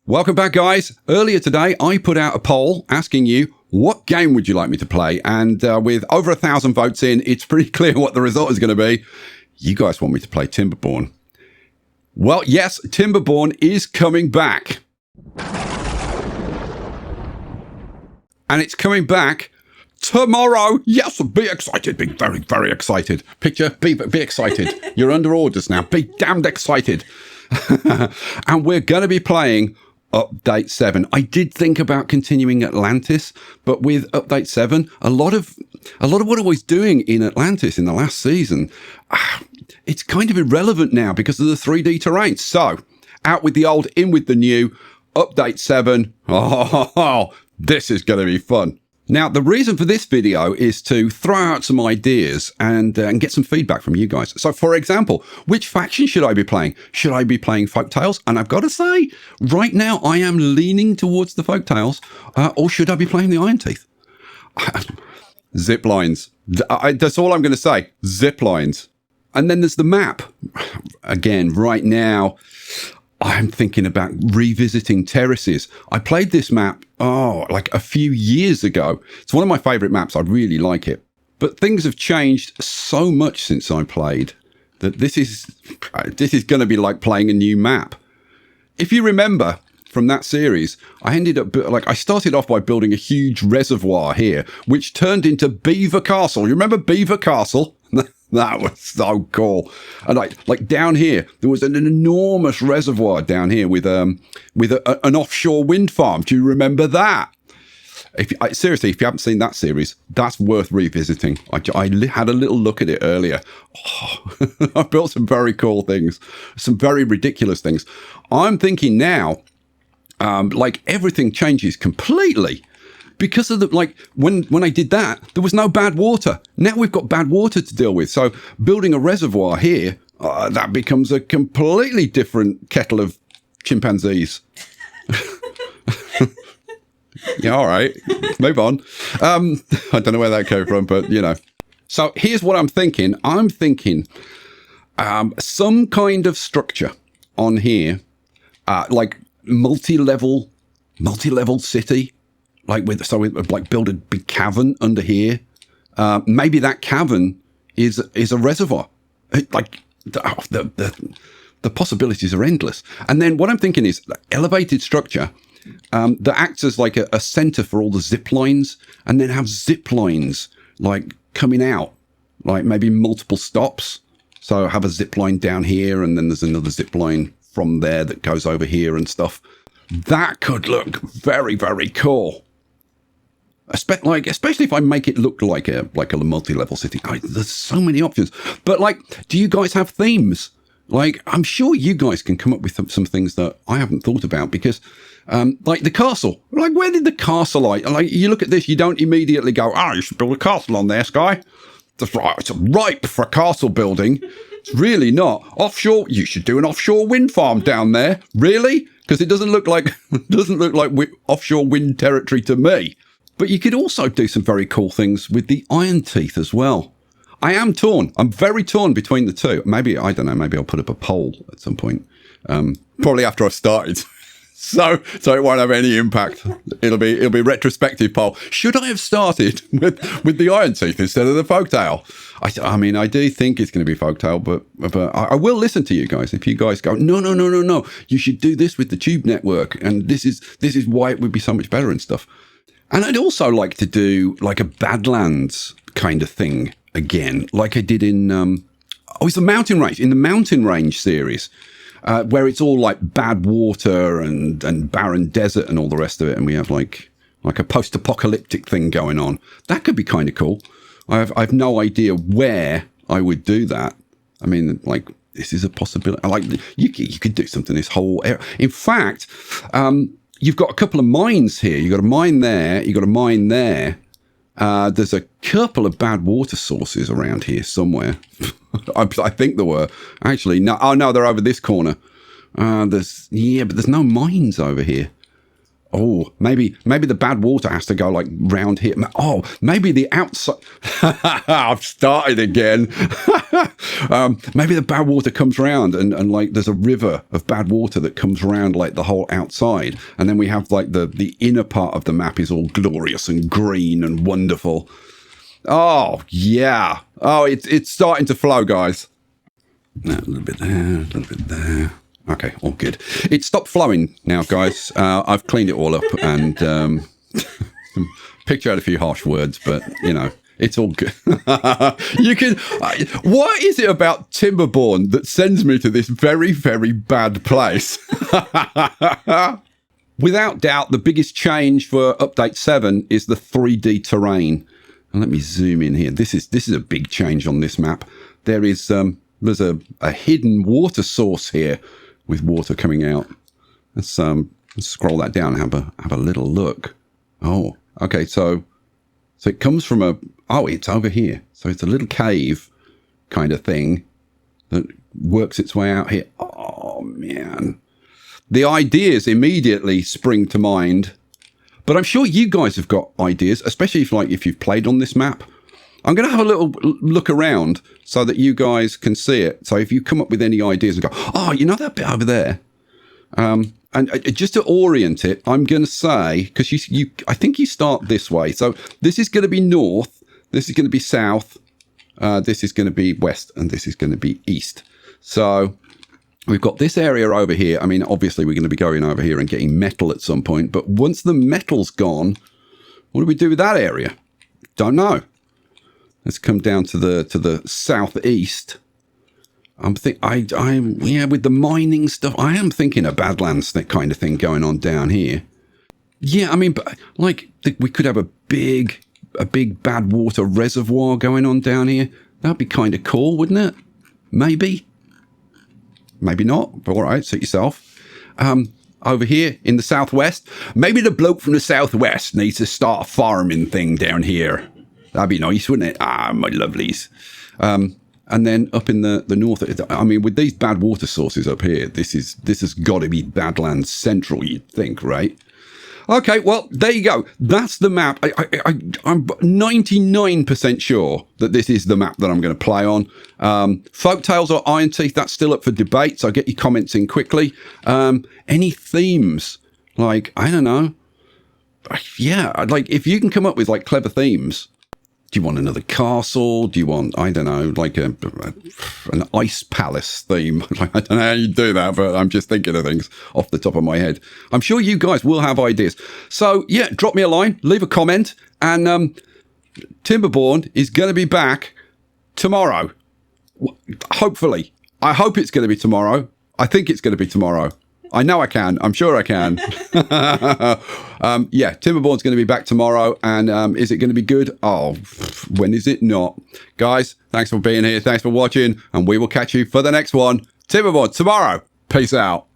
Welcome back, guys. Earlier today, I put out a poll asking you, what game would you like me to play? And with over 1,000 votes in, it's pretty clear what the result is going to be. You guys want me to play Timberborn. Well, yes, Timberborn is coming back. And it's coming back tomorrow. Yes, be excited. Be very, very excited. Picture, be excited. You're under orders now. Be damned excited. And we're going to be playing Update 7. I did think about continuing Atlantis, but with Update 7, a lot of what I was doing in Atlantis in the last season, it's kind of irrelevant now because of the 3D terrain. So, out with the old, in with the new. Update 7. Oh, this is going to be fun. Now, the reason for this video is to throw out some ideas and get some feedback from you guys. So, for example, which faction should I be playing? Should I be playing Folktales? And I've got to say, right now, I am leaning towards the Folktales. Or should I be playing the Iron Teeth? Zip lines. That's all I'm going to say. Zip lines. And then there's the map. Again, right now, I'm thinking about revisiting Terraces. I played this map, like a few years ago. It's one of my favourite maps. I really like it. But things have changed so much since I played that this is going to be like playing a new map. If you remember from that series, I started off by building a huge reservoir here, which turned into Beaver Castle. You remember Beaver Castle? That was so cool. And like down here, there was an enormous reservoir down here with an offshore wind farm. Do you remember that? Seriously, if you haven't seen that series, that's worth revisiting. I had a little look at it earlier. I built some very cool things, some very ridiculous things. I'm thinking now, everything changes completely. Because of when I did that, there was no bad water. Now we've got bad water to deal with. So building a reservoir here, that becomes a completely different kettle of chimpanzees. Yeah, all right. Move on. I don't know where that came from, but, you know. So here's what I'm thinking. I'm thinking some kind of structure on here, like multi-level city. Build a big cavern under here. Maybe that cavern is a reservoir. The possibilities are endless. And then what I'm thinking is elevated structure that acts as like a center for all the zip lines, and then have zip lines like coming out, like maybe multiple stops. So have a zip line down here, and then there's another zip line from there that goes over here and stuff. That could look very, very cool. Especially if I make it look like a multi-level city. There's so many options. But do you guys have themes? I'm sure you guys can come up with some things that I haven't thought about, because the castle. Where did the castle you look at this, you don't immediately go, you should build a castle on there, Skye. That's right. It's ripe for castle building. It's really not. Offshore, you should do an offshore wind farm down there. Really? Because it doesn't look like offshore wind territory to me. But you could also do some very cool things with the Iron Teeth as well. I am torn. I'm very torn between the two. Maybe, I don't know, maybe I'll put up a poll at some point. Probably after I've started. So it won't have any impact. It'll be retrospective poll. Should I have started with the Iron Teeth instead of the Folktale? I mean, I do think it's going to be Folktale, but I will listen to you guys. If you guys go, no, you should do this with the Tube Network, and this is why it would be so much better and stuff. And I'd also like to do like a Badlands kind of thing again, like I did in it's the Mountain Range, in the Mountain Range series, where it's all like bad water and barren desert and all the rest of it, and we have like a post-apocalyptic thing going on. That could be kind of cool. I've no idea where I would do that. I mean, this is a possibility. You could do something this whole area. In fact, you've got a couple of mines here. You've got a mine there. You've got a mine there. There's a couple of bad water sources around here somewhere. I think there were. Actually, no. Oh, no, they're over this corner. But there's no mines over here. Oh, maybe the bad water has to go like round here. Oh, maybe the outside. I've started again. Maybe the bad water comes round and like there's a river of bad water that comes around like the whole outside. And then we have like the inner part of the map is all glorious and green and wonderful. Oh, yeah. Oh, it's starting to flow, guys. A little bit there, a little bit there. Okay, all good. It stopped flowing now, guys. I've cleaned it all up and picked out a few harsh words, but, you know, it's all good. You can... what is it about Timberborn that sends me to this very, very bad place? Without doubt, the biggest change for Update 7 is the 3D terrain. And let me zoom in here. This is a big change on this map. There's a hidden water source here with water coming out. Let's scroll that down and have a little look. Oh, okay. So it comes from it's over here. So it's a little cave kind of thing that works its way out here. Oh man, the ideas immediately spring to mind. But I'm sure you guys have got ideas, especially if you've played on this map. I'm going to have a little look around so that you guys can see it. So if you come up with any ideas and go, oh, you know that bit over there? And just to orient it, I'm going to say, because I think you start this way. So this is going to be north, this is going to be south, this is going to be west, and this is going to be east. So we've got this area over here. I mean, obviously we're going to be going over here and getting metal at some point. But once the metal's gone, what do we do with that area? Don't know. Let's come down to the southeast. With the mining stuff, I am thinking a Badlands kind of thing going on down here. Yeah, I mean, but like we could have a big bad water reservoir going on down here. That'd be kind of cool, wouldn't it? Maybe not. But all right, suit yourself. Over here in the southwest, maybe the bloke from the southwest needs to start a farming thing down here. That'd be nice, wouldn't it? Ah, my lovelies. And then up in the north, I mean, with these bad water sources up here, this has got to be Badlands Central, you'd think, right? Okay, well, there you go. That's the map. I'm 99% sure that this is the map that I'm going to play on. Folktales or Iron Teeth, that's still up for debate, so get your comments in quickly. Any themes? Like, I don't know. Yeah, like, if you can come up with, like, clever themes. Do you want another castle? Do you want, I don't know, like an ice palace theme? I don't know how you do that, but I'm just thinking of things off the top of my head. I'm sure you guys will have ideas. So, yeah, drop me a line, leave a comment, and Timberborn is going to be back tomorrow. Hopefully. I hope it's going to be tomorrow. I think it's going to be tomorrow. I know I can. I'm sure I can. Yeah, Timberborn's going to be back tomorrow. And is it going to be good? Oh, when is it not? Guys, thanks for being here. Thanks for watching. And we will catch you for the next one. Timberborn tomorrow. Peace out.